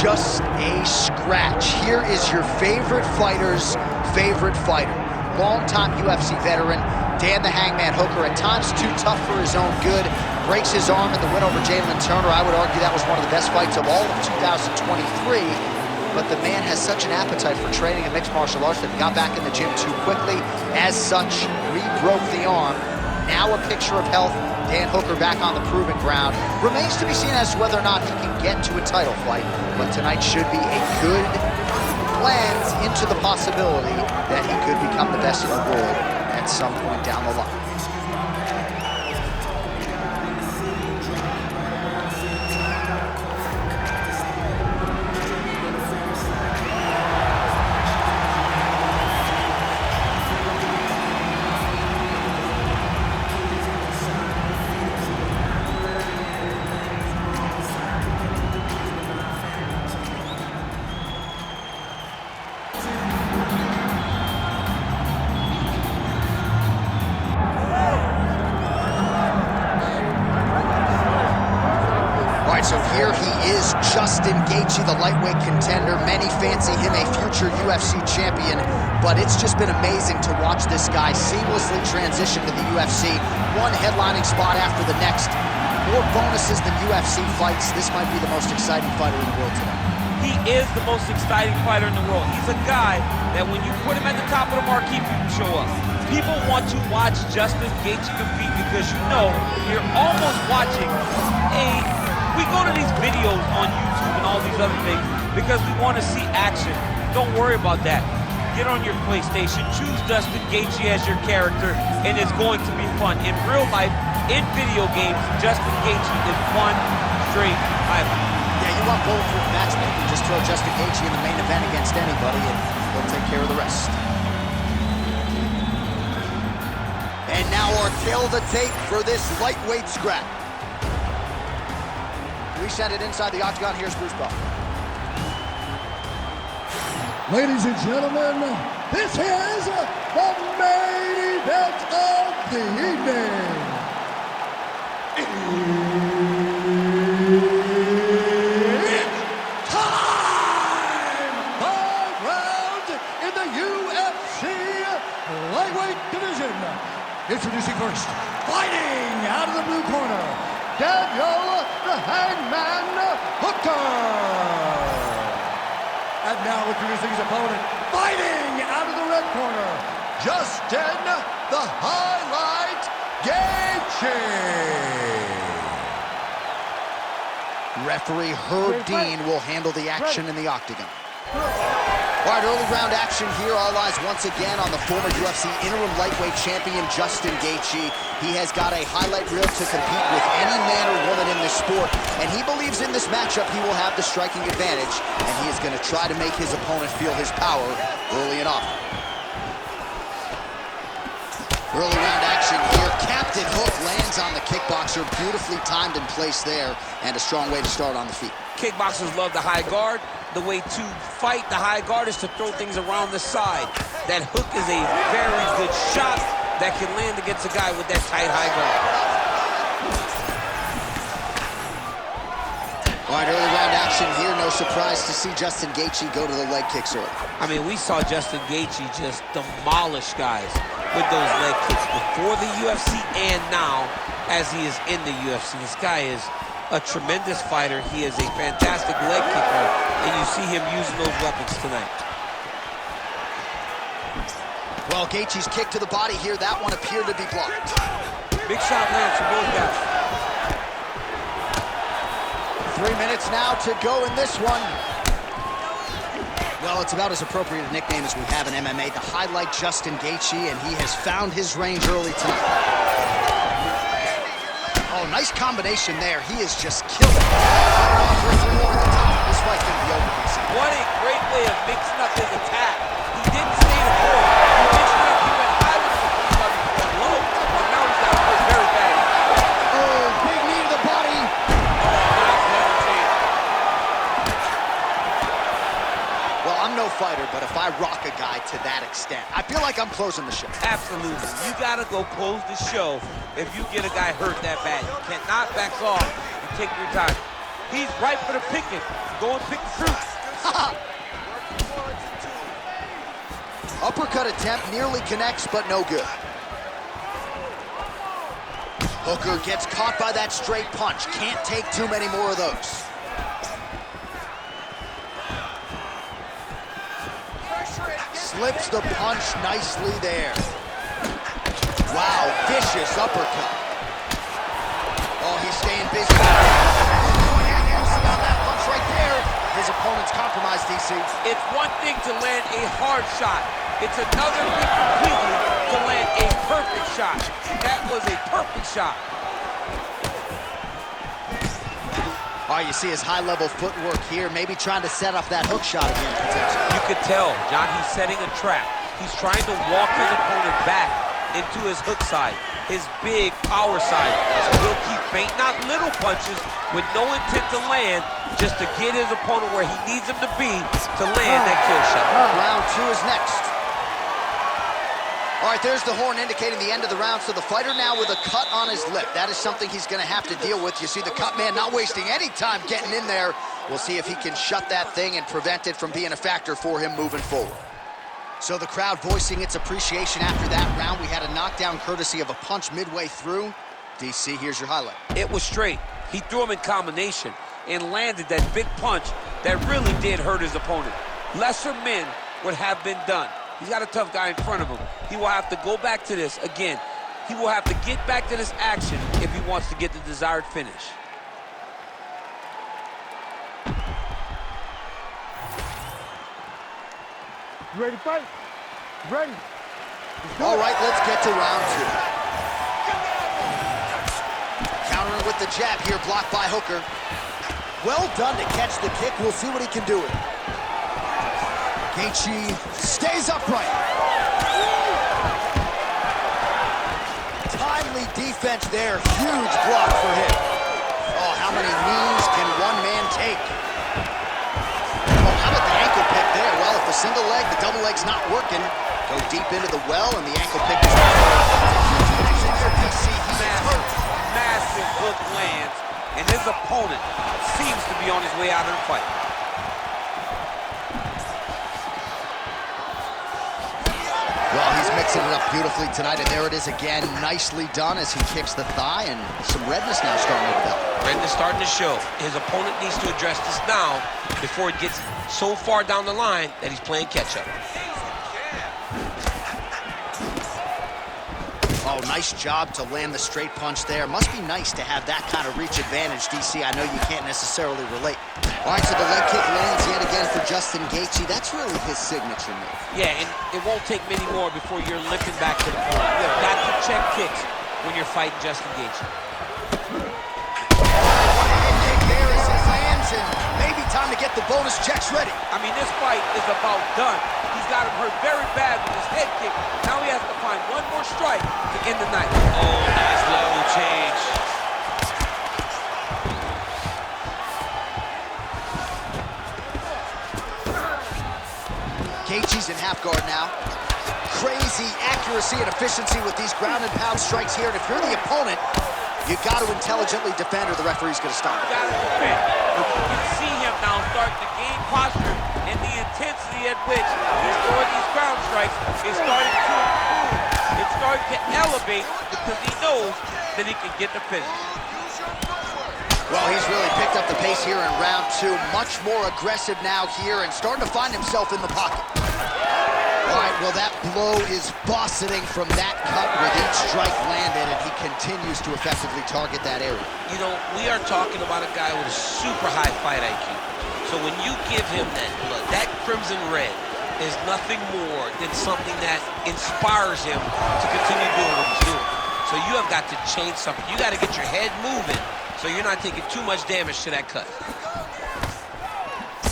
just a scratch. Here is your favorite fighter's favorite fighter. Longtime UFC veteran, Dan the Hangman Hooker, at times too tough for his own good. Breaks his arm in the win over Jalen Turner. I would argue that was one of the best fights of all of 2023. But the man has such an appetite for training in mixed martial arts that he got back in the gym too quickly. As such, re-broke the arm. Now a picture of health. Dan Hooker back on the proving ground. Remains to be seen as to whether or not he can get to a title fight. But tonight should be a good glance into the possibility that he could become the best in the world at some point down the line. So here he is, Justin Gaethje, the lightweight contender. Many fancy him a future UFC champion, but it's just been amazing to watch this guy seamlessly transition to the UFC. One headlining spot after the next. More bonuses than UFC fights. This might be the most exciting fighter in the world today. He is the most exciting fighter in the world. He's a guy that when you put him at the top of the marquee, people show up. People want to watch Justin Gaethje compete because you know you're almost watching We go to these videos on YouTube and all these other things because we want to see action. Don't worry about that. Get on your PlayStation, choose Justin Gaethje as your character, and it's going to be fun. In real life, in video games, Justin Gaethje is one straight highlight. Yeah, you want bulletproof matchmaking. Just throw Justin Gaethje in the main event against anybody, and he'll take care of the rest. And now our tale of the tape for this lightweight scrap. We send it inside the octagon. Here's Bruce Buffer. Ladies and gentlemen, this is the main event of the evening. It's time! 5 rounds in the UFC lightweight division. Introducing first, fighting out of the blue corner, Gaethje the Hangman Hooker. And now introducing his opponent, fighting out of the red corner, Justin the Highlight Gaethje. Referee Herb Dean will handle the action in the octagon. All right, early round action here. All eyes once again on the former UFC interim lightweight champion, Justin Gaethje. He has got a highlight reel to compete with any man or woman in this sport, and he believes in this matchup he will have the striking advantage, and he is going to try to make his opponent feel his power early and often. Early round action here. Captain Hook lands on the kickboxer. Beautifully timed and placed there, and a strong way to start on the feet. Kickboxers love the high guard. The way to fight the high guard is to throw things around the side. That hook is a very good shot that can land against a guy with that tight high guard. All right, early round action here. No surprise to see Justin Gaethje go to the leg kicks early. I mean, we saw Justin Gaethje just demolish guys with those leg kicks before the UFC and now as he is in the UFC. This guy is a tremendous fighter. He is a fantastic leg kicker, and you see him using those weapons tonight. Well, Gaethje's kick to the body here, that one appeared to be blocked. Big shot lands for both guys. 3 minutes now to go in this one. Well, it's about as appropriate a nickname as we have in MMA. The Highlight Justin Gaethje, and he has found his range early tonight. Oh, nice combination there. He is just killing it. This fight's going to be over. What a great way of mixing up his attack. He didn't stay the floor. He mixed it up. He went high with the feet up and low. And now he's got to play very bad. Oh, big knee to the body. Well, I'm no fighter, but if I rock a guy to that extent, I feel like I'm closing the show. Absolutely. You got to go close the show if you get a guy hurt that bad. You cannot back off and take your time. He's ripe for the picking. Go and pick the fruit. Uppercut attempt nearly connects, but no good. Hooker gets caught by that straight punch. Can't take too many more of those. Slips the punch nicely there. Wow, vicious uppercut. Oh, he's staying busy. You see on that punch right there, his opponent's compromised, DC. It's one thing to land a hard shot. It's another thing completely to land a perfect shot. That was a perfect shot. All right, you see his high-level footwork here, maybe trying to set off that hook shot again, potentially. You could tell, John, he's setting a trap. He's trying to walk his opponent back into his hook side, his big power side. So he'll keep feinting out little punches with no intent to land, just to get his opponent where he needs him to be to land that kill shot. Round 2 is next. All right, there's the horn indicating the end of the round, so the fighter now with a cut on his lip. That is something he's gonna have to deal with. You see the cut man not wasting any time getting in there. We'll see if he can shut that thing and prevent it from being a factor for him moving forward. So the crowd voicing its appreciation after that round. We had a knockdown courtesy of a punch midway through. DC, here's your highlight. It was straight. He threw him in combination and landed that big punch that really did hurt his opponent. Lesser men would have been done. He's got a tough guy in front of him. He will have to go back to this again. He will have to get back to this action if he wants to get the desired finish. You ready to fight? Ready. All right, let's get to round 2. Countering with the jab here, blocked by Hooker. Well done to catch the kick. We'll see what he can do with it. Gaethje stays upright. Timely defense there. Huge block for him. Oh, how many knees can one man take? Oh, how about the ankle pick there? Well, if the single leg, the double leg's not working, go deep into the well, and the ankle pick is Massive hook lands, and his opponent seems to be on his way out of the fight. Well, he's mixing it up beautifully tonight, and there it is again. Nicely done as he kicks the thigh, and some redness now starting to develop. Redness starting to show. His opponent needs to address this now before it gets so far down the line that he's playing catch-up. Oh, nice job to land the straight punch there. Must be nice to have that kind of reach advantage, DC. I know you can't necessarily relate. All right, so the leg kick lands yet again for Justin Gaethje. That's really his signature move. Yeah, and it won't take many more before you're limping back to the floor. You've got to check kicks when you're fighting Justin Gaethje. Kick there as it lands, and maybe time to get the bonus checks ready. I mean, this fight is about done. He's got him hurt very bad with his head kick. Now he has to find one more strike to end the night. Oh, nice level change. Gaethje's in half guard now. Crazy accuracy and efficiency with these ground and pound strikes here. And if you're the opponent, you've got to intelligently defend or the referee's going to stop it. You got to defend. But you can see him now starting to gain posture, and the intensity at which he's throwing these ground strikes is starting to improve. It's starting to elevate because he knows that he can get the finish. Well, he's really picked up the pace here in round 2. Much more aggressive now here and starting to find himself in the pocket. All right, well, that blow is bossing from that cut with each strike landed, and he continues to effectively target that area. You know, we are talking about a guy with a super high fight IQ. So when you give him that blood, that crimson red is nothing more than something that inspires him to continue doing what he's doing. So you have got to change something. You got to get your head moving so you're not taking too much damage to that cut.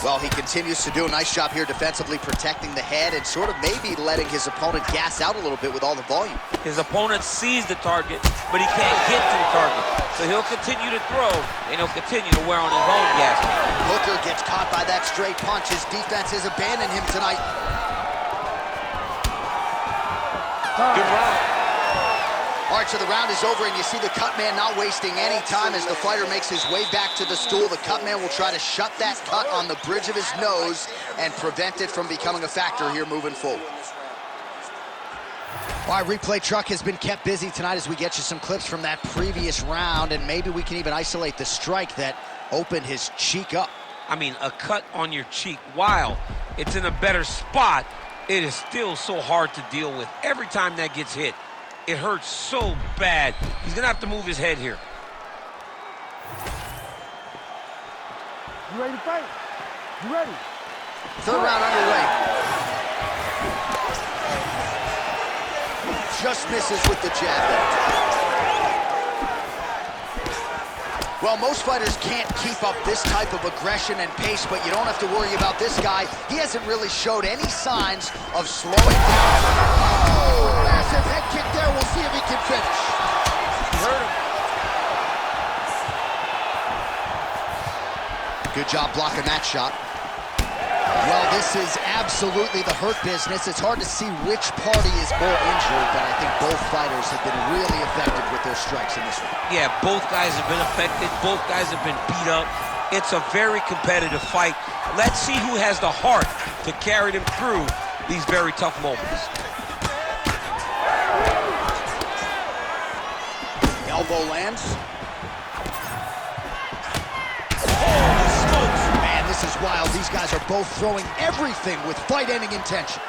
Well, he continues to do a nice job here defensively, protecting the head and sort of maybe letting his opponent gas out a little bit with all the volume. His opponent sees the target, but he can't get to the target. So he'll continue to throw, and he'll continue to wear on his own gas. Hooker gets caught by that straight punch. His defense has abandoned him tonight. Good round. All right, so the round is over, and you see the cut man not wasting any time as the fighter makes his way back to the stool. The cut man will try to shut that cut on the bridge of his nose and prevent it from becoming a factor here moving forward. All right, replay truck has been kept busy tonight as we get you some clips from that previous round, and maybe we can even isolate the strike that opened his cheek up. I mean, a cut on your cheek, while it's in a better spot, it is still so hard to deal with. Every time that gets hit, it hurts so bad. He's gonna have to move his head here. You ready to fight? You ready? Third round underway. Just misses with the jab there. Well, most fighters can't keep up this type of aggression and pace, but you don't have to worry about this guy. He hasn't really showed any signs of slowing down. Oh, massive head kick there. We'll see if he can finish. He hurt him. Good job blocking that shot. Well, this is absolutely the hurt business. It's hard to see which party is more injured, but I think both fighters have been really effective with their strikes in this one. Yeah, both guys have been affected. Both guys have been beat up. It's a very competitive fight. Let's see who has the heart to carry them through these very tough moments. Elbow lands. This is wild. These guys are both throwing everything with fight-ending intentions.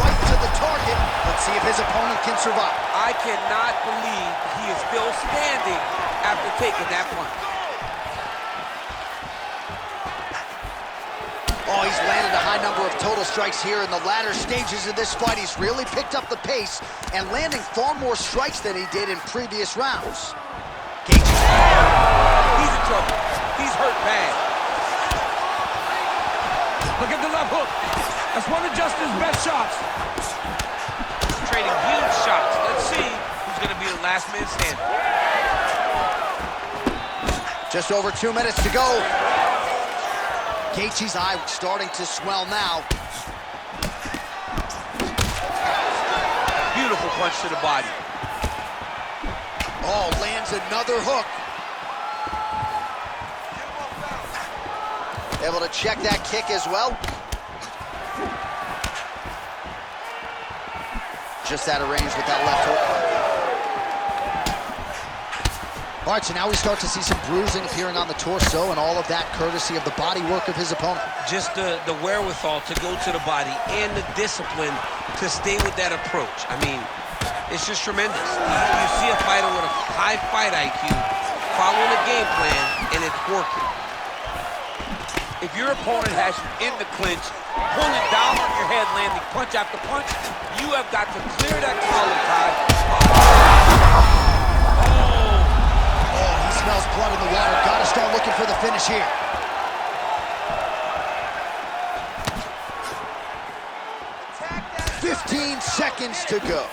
Right to the target. Let's see if his opponent can survive. I cannot believe he is still standing after taking that punch. Oh, he's landed a high number of total strikes here in the latter stages of this fight. He's really picked up the pace and landing far more strikes than he did in previous rounds. He's in trouble. He's hurt bad. Look at the left hook. That's one of Justin's best shots. Trading huge shots. Let's see who's going to be the last man standing. Just over 2 minutes to go. Gaethje's eye starting to swell now. Beautiful punch to the body. Oh, lands another hook. Able to check that kick as well. Just out of range with that left hook. All right, so now we start to see some bruising appearing on the torso, and all of that courtesy of the body work of his opponent. Just the wherewithal to go to the body and the discipline to stay with that approach. I mean, it's just tremendous. You see a fighter with a high fight IQ following a game plan, and it's working. If your opponent has you in the clinch, pulling down on your head, landing punch after punch, you have got to clear that collar tie. Oh, he smells blood in the water. Got to start looking for the finish here. "15 seconds to go."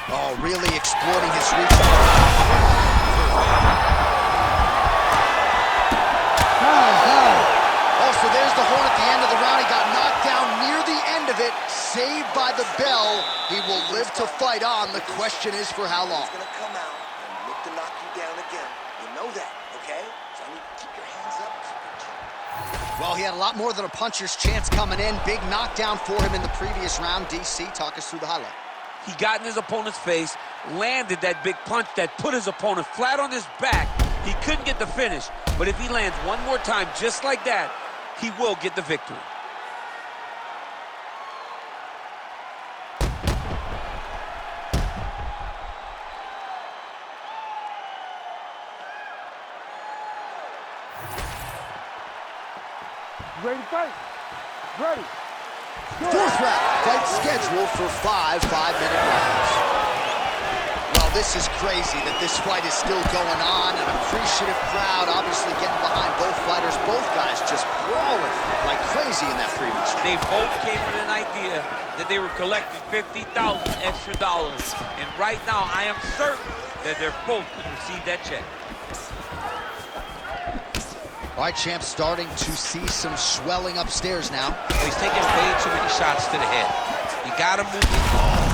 Oh, really exploiting his reach. Oh, so there's the horn at the end of the round. He got knocked down near the end of it. Saved by the bell. He will live to fight on. The question is for how long. He's gonna come out and look to knock you down again. You know that, okay? So I need to keep your hands up. Well, he had a lot more than a puncher's chance coming in. Big knockdown for him in the previous round. DC, talk us through the highlight. He got in his opponent's face, landed that big punch that put his opponent flat on his back. He couldn't get the finish, but if he lands one more time just like that, he will get the victory. You ready to fight? Ready. Fourth round, fight scheduled for 5 5-minute rounds. Well, this is crazy that this fight is still going on. An appreciative crowd obviously getting behind both fighters. Both guys just brawling like crazy in that previous round. They both came with an idea that they were collecting $50,000 extra dollars. And right now, I am certain that they're both going to receive that check. All right, champ, starting to see some swelling upstairs now. He's taking way too many shots to the head. You gotta move it.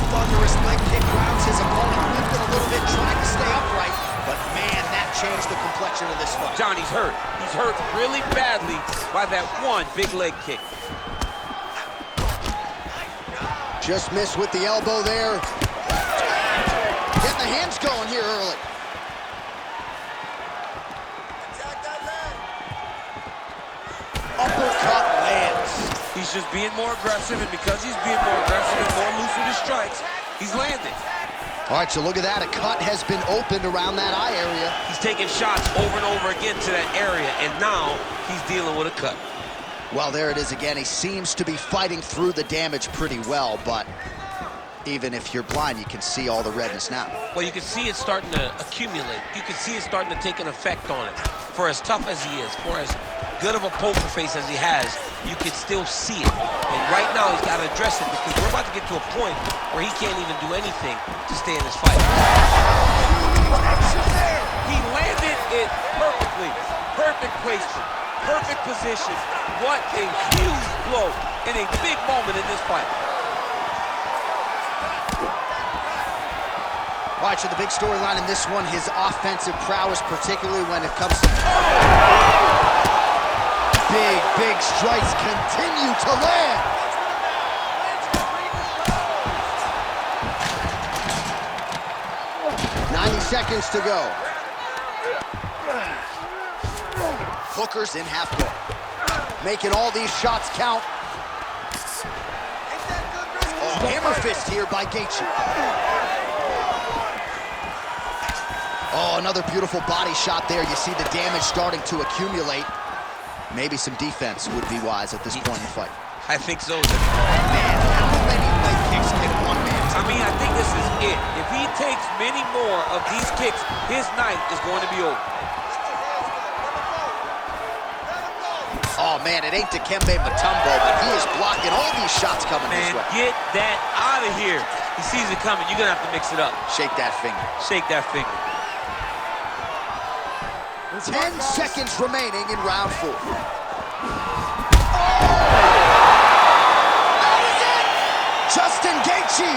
Thunderous leg kick rounds his opponent, lifted a little bit, trying to stay upright. But man, that changed the complexion of this fight. Johnny's hurt. He's hurt really badly by that one big leg kick. Just missed with the elbow there. Getting the hands going here early. Uppercut lands. He's just being more aggressive, and because he's being more aggressive and more loose with his strikes, he's landing. All right, so look at that. A cut has been opened around that eye area. He's taking shots over and over again to that area, and now he's dealing with a cut. Well, there it is again. He seems to be fighting through the damage pretty well, but even if you're blind, you can see all the redness now. Well, you can see it starting to accumulate. You can see it starting to take an effect on it. For as tough as he is, for as good of a poker face as he has, you can still see it. And right now, he's got to address it because we're about to get to a point where he can't even do anything to stay in this fight. He landed it perfectly. Perfect placement. Perfect position. What a huge blow in a big moment in this fight. All right, so the big storyline in this one, his offensive prowess, particularly when it comes to... Big strikes continue to land. Seconds to go. Hooker's in half guard. Making all these shots count. Oh, hammer fist here by Gaethje. Oh, another beautiful body shot there. You see the damage starting to accumulate. Maybe some defense would be wise at this point in the fight. I think so. Man, how many leg kicks can one man take? I mean, I think this is it. If he takes many more of these kicks, his night is going to be over. Oh, man, it ain't Dikembe Mutombo, but he is blocking all these shots coming his way. Get that out of here. He sees it coming. You're going to have to mix it up. Shake that finger. Shake that finger. 10 seconds remaining in round 4. Justin Gaethje.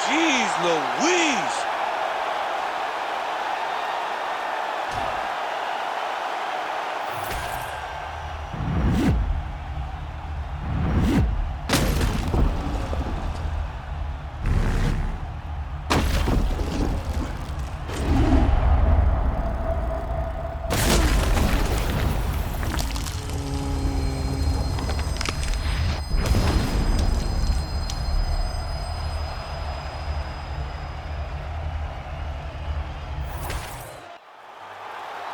Jeez Louise.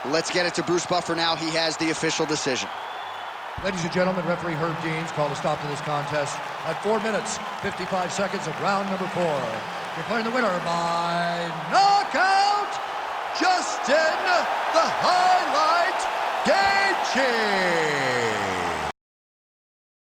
Let's get it to Bruce Buffer now. He has the official decision. Ladies and gentlemen, referee Herb Deans called a stop to this contest at 4 minutes, 55 seconds of round number 4. Declaring the winner by knockout, Justin the Highlight Gaethje.